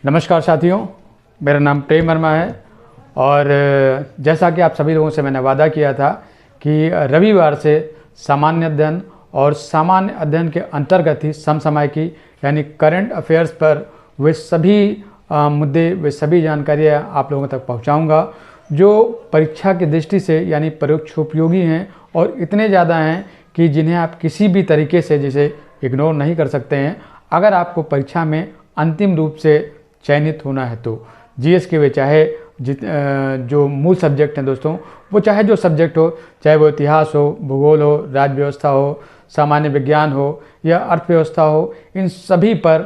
नमस्कार साथियों, मेरा नाम प्रेम वर्मा है और जैसा कि आप सभी लोगों से मैंने वादा किया था कि रविवार से सामान्य अध्ययन और सामान्य अध्ययन के अंतर्गत ही समसामयिकी यानी करंट अफेयर्स पर वे सभी मुद्दे, वे सभी जानकारियाँ आप लोगों तक पहुंचाऊंगा जो परीक्षा की दृष्टि से यानी परोक्षोपयोगी हैं और इतने ज़्यादा हैं कि जिन्हें आप किसी भी तरीके से जिसे इग्नोर नहीं कर सकते हैं अगर आपको परीक्षा में अंतिम रूप से चयनित होना है तो। जीएस के वे चाहे जो मूल सब्जेक्ट हैं दोस्तों, वो चाहे जो सब्जेक्ट हो, चाहे वो इतिहास हो, भूगोल हो, राज्य व्यवस्था हो, सामान्य विज्ञान हो या अर्थव्यवस्था हो, इन सभी पर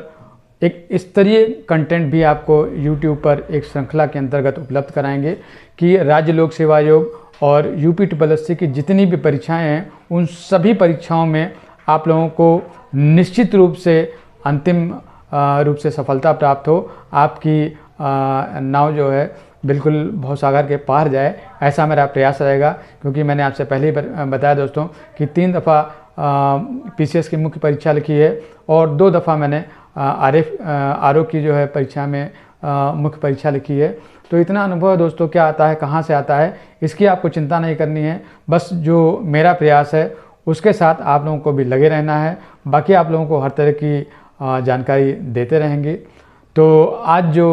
एक स्तरीय कंटेंट भी आपको यूट्यूब पर एक श्रृंखला के अंतर्गत उपलब्ध कराएंगे कि राज्य लोक सेवा आयोग और यूपी की जितनी भी परीक्षाएं हैं उन सभी परीक्षाओं में आप लोगों को निश्चित रूप से अंतिम रूप से सफलता प्राप्त हो, आपकी नाव जो है बिल्कुल भवसागर के पार जाए, ऐसा मेरा प्रयास रहेगा। क्योंकि मैंने आपसे पहले ही बताया दोस्तों कि 3 दफ़ा पीसीएस की मुख्य परीक्षा लिखी है और 2 दफ़ा मैंने आरओ की जो है परीक्षा में मुख्य परीक्षा लिखी है। तो इतना अनुभव दोस्तों क्या आता है, कहाँ से आता है, इसकी आपको चिंता नहीं करनी है। बस जो मेरा प्रयास है उसके साथ आप लोगों को भी लगे रहना है। बाकी आप लोगों को हर तरह की जानकारी देते रहेंगे। तो आज जो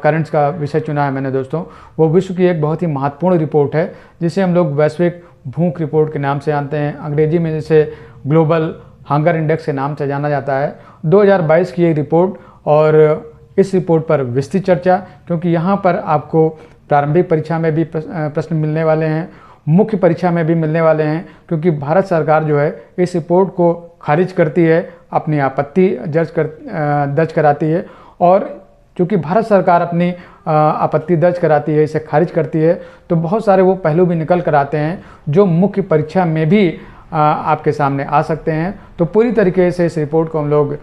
करंट्स का विषय चुना है मैंने दोस्तों, वो विश्व की एक बहुत ही महत्वपूर्ण रिपोर्ट है जिसे हम लोग वैश्विक भूख रिपोर्ट के नाम से जानते हैं, अंग्रेजी में जिसे ग्लोबल हंगर इंडेक्स के नाम से जाना जाता है। 2022 की एक रिपोर्ट और इस रिपोर्ट पर विस्तृत चर्चा, क्योंकि यहाँ पर आपको प्रारंभिक परीक्षा में भी प्रश्न मिलने वाले हैं, मुख्य परीक्षा में भी मिलने वाले हैं, क्योंकि भारत सरकार जो है इस रिपोर्ट को खारिज करती है, अपनी आपत्ति दर्ज कराती है। और चूँकि भारत सरकार अपनी आपत्ति दर्ज कराती है, इसे खारिज करती है, तो बहुत सारे वो पहलू भी निकल कर आते हैं जो मुख्य परीक्षा में भी आपके सामने आ सकते हैं। तो पूरी तरीके से इस रिपोर्ट को हम लोग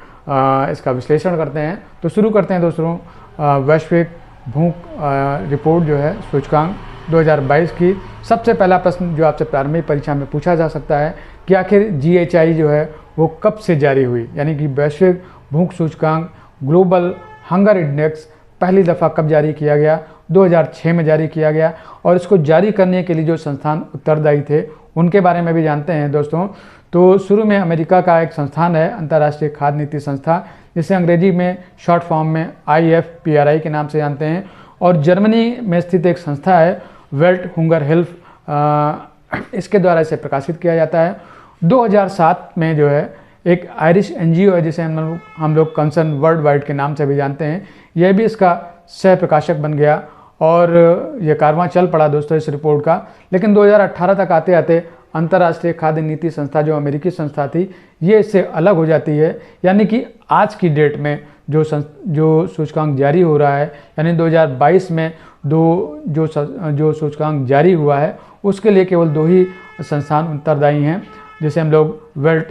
इसका विश्लेषण करते हैं। तो शुरू करते हैं दोस्तों वैश्विक भूख रिपोर्ट जो है सूचकांक 2022 की। सबसे पहला प्रश्न जो आपसे प्रारंभिक परीक्षा में पूछा जा सकता है कि आखिर GHI जो है वो कब से जारी हुई, यानी कि वैश्विक भूख सूचकांक ग्लोबल हंगर इंडेक्स पहली दफ़ा कब जारी किया गया? 2006 में जारी किया गया। और इसको जारी करने के लिए जो संस्थान उत्तरदायी थे उनके बारे में भी जानते हैं दोस्तों। तो शुरू में अमेरिका का एक संस्थान है, अंतर्राष्ट्रीय खाद्य नीति संस्था, जिसे अंग्रेजी में शॉर्ट फॉर्म में IFPRI के नाम से जानते हैं। और जर्मनी में स्थित एक संस्था है वेल्ट हुंगर हेल्प, इसके द्वारा इसे प्रकाशित किया जाता है। 2007 में जो है एक आयरिश NGO है जिसे हम लोग कंसर्न वर्ल्ड वाइड के नाम से भी जानते हैं, यह भी इसका सह प्रकाशक बन गया और यह कारवां चल पड़ा दोस्तों इस रिपोर्ट का। लेकिन 2018 तक आते आते अंतर्राष्ट्रीय खाद्य नीति संस्था जो अमेरिकी संस्था थी ये इससे अलग हो जाती है। यानी कि आज की डेट में जो सूचकांक जारी हो रहा है, यानी 2022 में जो सूचकांक जारी हुआ है उसके लिए केवल 2 ही संस्थान उत्तरदायी हैं, जिसे हम लोग वेल्ट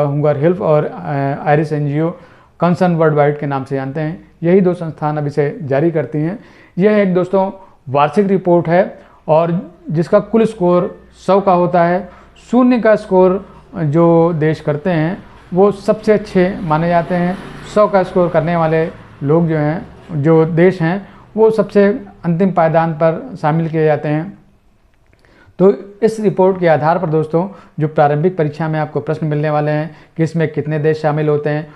हुंगर हेल्प और Irish NGO concern world wide के नाम से जानते हैं। यही 2 संस्थान अब इसे जारी करती हैं। यह एक दोस्तों वार्षिक रिपोर्ट है और जिसका कुल स्कोर 100 का होता है। 0 का स्कोर जो देश करते हैं वो सबसे अच्छे माने जाते हैं। 100 का स्कोर करने वाले लोग जो हैं, जो देश हैं, वो सबसे अंतिम पायदान पर शामिल किए जाते हैं। तो इस रिपोर्ट के आधार पर दोस्तों जो प्रारंभिक परीक्षा में आपको प्रश्न मिलने वाले हैं कि इसमें कितने देश शामिल होते हैं,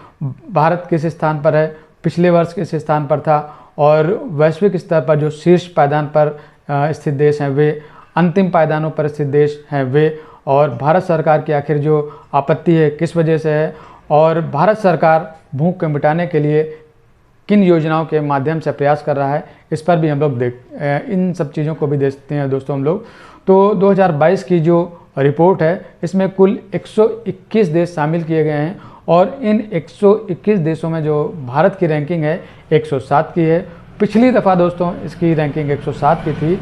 भारत किस स्थान पर है, पिछले वर्ष किस स्थान पर था, और वैश्विक स्तर पर जो शीर्ष पायदान पर स्थित देश हैं वे, अंतिम पायदानों पर स्थित देश हैं वे, और भारत सरकार की आखिर जो आपत्ति है किस वजह से है, और भारत सरकार भूख को मिटाने के लिए किन योजनाओं के माध्यम से प्रयास कर रहा है, इस पर भी हम लोग इन सब चीज़ों को भी देखते हैं दोस्तों हम लोग। तो 2022 की जो रिपोर्ट है इसमें कुल 121 देश शामिल किए गए हैं और इन 121 देशों में जो भारत की रैंकिंग है 107 की है। पिछली दफ़ा दोस्तों इसकी रैंकिंग 107 की थी,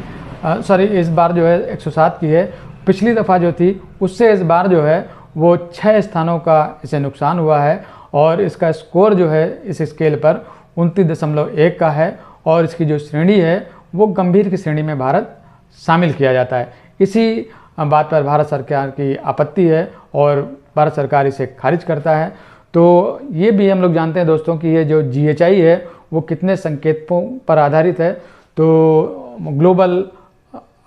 इस बार जो है 107 की है। पिछली दफ़ा जो थी उससे इस बार जो है वो 6 स्थानों का इसे नुकसान हुआ है और इसका स्कोर जो है इस स्केल पर 29.1 का है और इसकी जो श्रेणी है वो गंभीर की श्रेणी में भारत शामिल किया जाता है। इसी बात पर भारत सरकार की आपत्ति है और भारत सरकार इसे खारिज करता है। तो ये भी हम लोग जानते हैं दोस्तों कि ये जो GHI है वो कितने संकेतकों पर आधारित है। तो ग्लोबल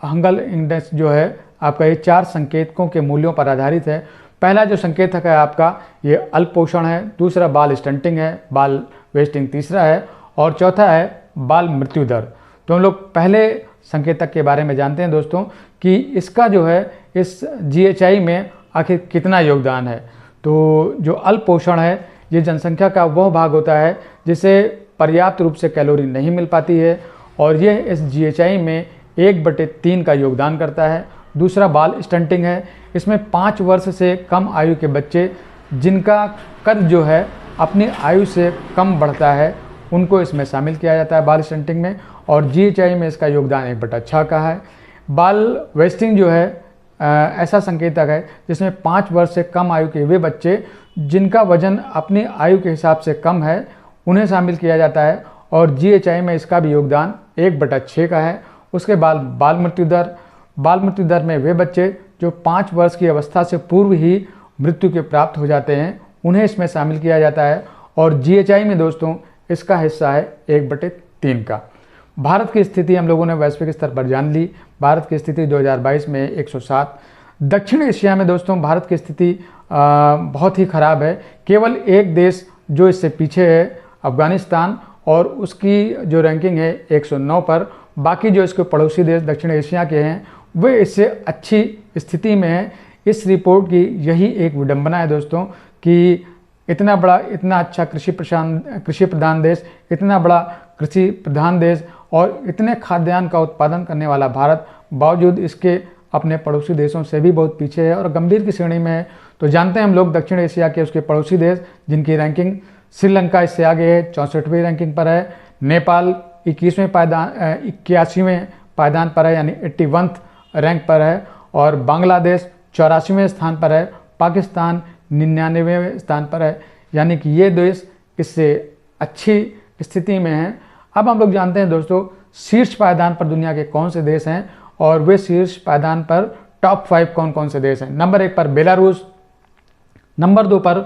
हंगर इंडेक्स जो है आपका ये 4 संकेतकों के मूल्यों पर आधारित है। पहला जो संकेतक है आपका ये अल्प पोषण है, दूसरा बाल स्टंटिंग है, बाल वेस्टिंग तीसरा है, और चौथा है बाल मृत्यु दर। तो हम लोग पहले संकेतक के बारे में जानते हैं दोस्तों कि इसका जो है इस GHI में आखिर कितना योगदान है। तो जो अल्प पोषण है ये जनसंख्या का वह भाग होता है जिसे पर्याप्त रूप से कैलोरी नहीं मिल पाती है, और यह इस GHI में 1/3 का योगदान करता है। दूसरा बाल स्टंटिंग है, इसमें 5 वर्ष से कम आयु के बच्चे जिनका कद जो है अपनी आयु से कम बढ़ता है उनको इसमें शामिल किया जाता है बाल स्टंटिंग में, और GHI में इसका योगदान 1/6 का है। बाल वेस्टिंग जो है ऐसा संकेतक है जिसमें 5 वर्ष से कम आयु के वे बच्चे जिनका वजन अपनी आयु के हिसाब से कम है उन्हें शामिल किया जाता है, और GHI में इसका भी योगदान 1/6 का है। उसके बाद बाल मृत्यु दर में वे बच्चे जो 5 वर्ष की अवस्था से पूर्व ही मृत्यु के प्राप्त हो जाते हैं उन्हें इसमें शामिल किया जाता है, और GHI में दोस्तों इसका हिस्सा है 1/3 का। भारत की स्थिति हम लोगों ने वैश्विक स्तर पर जान ली। भारत की स्थिति 2022 में 107। दक्षिण एशिया में दोस्तों भारत की स्थिति बहुत ही ख़राब है। केवल एक देश जो इससे पीछे है अफगानिस्तान, और उसकी जो रैंकिंग है 109 पर। बाकी जो इसके पड़ोसी देश दक्षिण एशिया के हैं वे इससे अच्छी स्थिति में हैं। इस रिपोर्ट की यही एक विडंबना है दोस्तों कि इतना बड़ा, इतना अच्छा कृषि प्रधान देश, इतना बड़ा कृषि प्रधान देश और इतने खाद्यान्न का उत्पादन करने वाला भारत बावजूद इसके अपने पड़ोसी देशों से भी बहुत पीछे है और गंभीर की श्रेणी में है। तो जानते हैं हम लोग दक्षिण एशिया के उसके पड़ोसी देश जिनकी रैंकिंग, श्रीलंका इससे आगे है, 64वीं रैंकिंग पर है। नेपाल 81वें पायदान पर है, यानी 81th रैंक पर है, और बांग्लादेश 84वें स्थान पर है। पाकिस्तान 99वें स्थान पर है, यानी कि ये देश इससे अच्छी स्थिति में हैं। अब हम लोग जानते हैं दोस्तों शीर्ष पायदान पर दुनिया के कौन से देश हैं, और वे शीर्ष पायदान पर टॉप 5 कौन कौन से देश हैं। नंबर 1 पर बेलारूस, नंबर 2 पर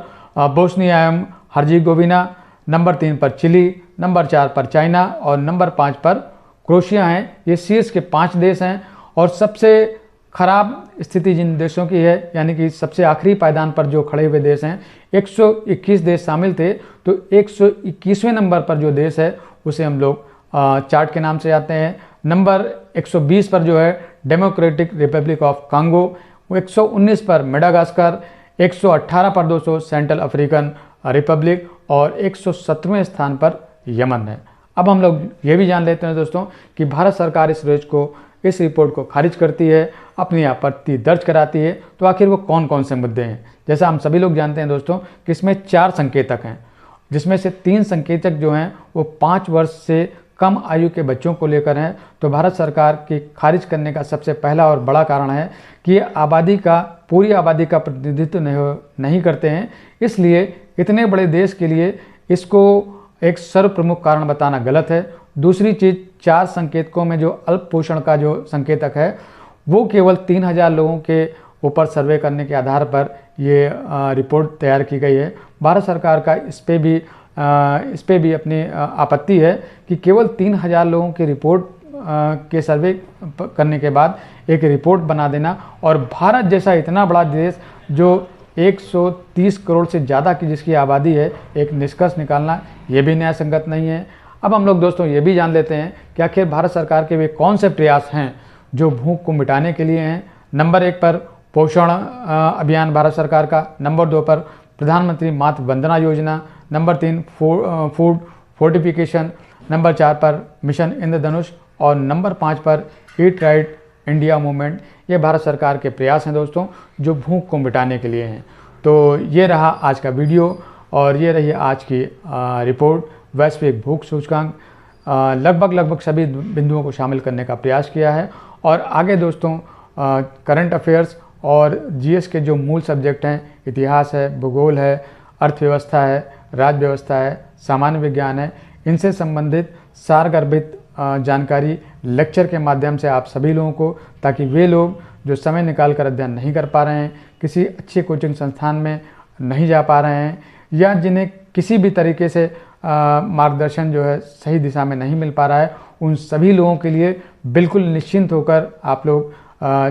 बोस्निया एवं हर्जेगोविना, नंबर 3 पर चिली, नंबर 4 पर चाइना और नंबर 5 पर क्रोएशिया हैं। ये शीर्ष के 5 देश हैं। और सबसे खराब स्थिति जिन देशों की है, यानी कि सबसे आखिरी पायदान पर जो खड़े हुए देश हैं, 121 देश शामिल थे, तो 121वें नंबर पर जो देश है उसे हम लोग चार्ट के नाम से जाते हैं। नंबर 120 पर जो है डेमोक्रेटिक रिपब्लिक ऑफ कांगो, 119 पर मेडागास्कर, 118 पर दोस्तों सेंट्रल अफ्रीकन रिपब्लिक, और 117वें स्थान पर यमन है। अब हम लोग ये भी जान लेते हैं दोस्तों कि भारत सरकार इस रिपोर्ट को खारिज करती है, अपनी आपत्ति दर्ज कराती है। तो आखिर वो कौन कौन से मुद्दे हैं। जैसा हम सभी लोग जानते हैं दोस्तों कि इसमें 4 संकेतक हैं, जिसमें से 3 संकेतक जो हैं वो 5 वर्ष से कम आयु के बच्चों को लेकर हैं। तो भारत सरकार की खारिज करने का सबसे पहला और बड़ा कारण है कि ये पूरी आबादी का प्रतिनिधित्व नहीं करते हैं, इसलिए इतने बड़े देश के लिए इसको एक सर्वप्रमुख कारण बताना गलत है। दूसरी चीज़, 4 संकेतकों में जो अल्प पोषण का जो संकेतक है वो केवल 3000 लोगों के ऊपर सर्वे करने के आधार पर ये रिपोर्ट तैयार की गई है। भारत सरकार का इस पे भी अपनी आपत्ति है कि केवल 3000 लोगों की रिपोर्ट के सर्वे करने के बाद एक रिपोर्ट बना देना, और भारत जैसा इतना बड़ा देश जो 130 करोड़ से ज़्यादा की जिसकी आबादी है, एक निष्कर्ष निकालना ये भी न्याय संगत नहीं है। अब हम लोग दोस्तों ये भी जान लेते हैं कि आखिर भारत सरकार के वे कौन से प्रयास हैं जो भूख को मिटाने के लिए हैं। नंबर 1 पर पोषण अभियान भारत सरकार का, नंबर 2 पर प्रधानमंत्री मातृ Vandana Yojana, number 3 food fortification, number 4 पर मिशन इंद्रधनुष, और नंबर 5 पर ईट राइट इंडिया मूवमेंट। ये भारत सरकार के प्रयास हैं दोस्तों जो भूख को मिटाने के लिए हैं। तो ये रहा आज का वीडियो, और ये रही आज की रिपोर्ट। वैश्विक भूख सूचकांक लगभग सभी बिंदुओं को शामिल करने का प्रयास किया है, और आगे दोस्तों करंट अफेयर्स और जीएस के जो मूल सब्जेक्ट हैं, इतिहास है, भूगोल है, अर्थव्यवस्था है, राज्य व्यवस्था है, सामान्य विज्ञान है, इनसे संबंधित सारगर्भित जानकारी लेक्चर के माध्यम से आप सभी लोगों को, ताकि वे लोग जो समय निकाल कर अध्ययन नहीं कर पा रहे हैं, किसी अच्छी कोचिंग संस्थान में नहीं जा पा रहे हैं, या जिन्हें किसी भी तरीके से मार्गदर्शन जो है सही दिशा में नहीं मिल पा रहा है, उन सभी लोगों के लिए बिल्कुल निश्चिंत होकर आप लोग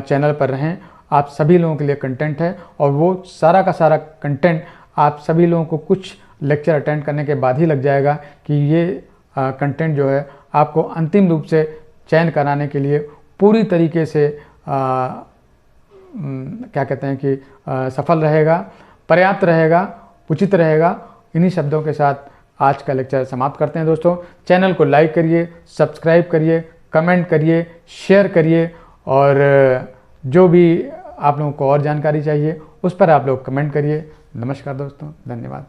चैनल पर रहें। आप सभी लोगों के लिए कंटेंट है और वो सारा का सारा कंटेंट आप सभी लोगों को कुछ लेक्चर अटेंड करने के बाद ही लग जाएगा कि ये कंटेंट जो है आपको अंतिम रूप से चयन कराने के लिए पूरी तरीके से क्या कहते हैं कि सफल रहेगा, पर्याप्त रहेगा, उचित रहेगा। इन्हीं शब्दों के साथ आज का लेक्चर समाप्त करते हैं दोस्तों। चैनल को लाइक करिए, सब्सक्राइब करिए, कमेंट करिए, शेयर करिए और जो भी आप लोगों को और जानकारी चाहिए उस पर आप लोग कमेंट करिए। नमस्कार दोस्तों, धन्यवाद।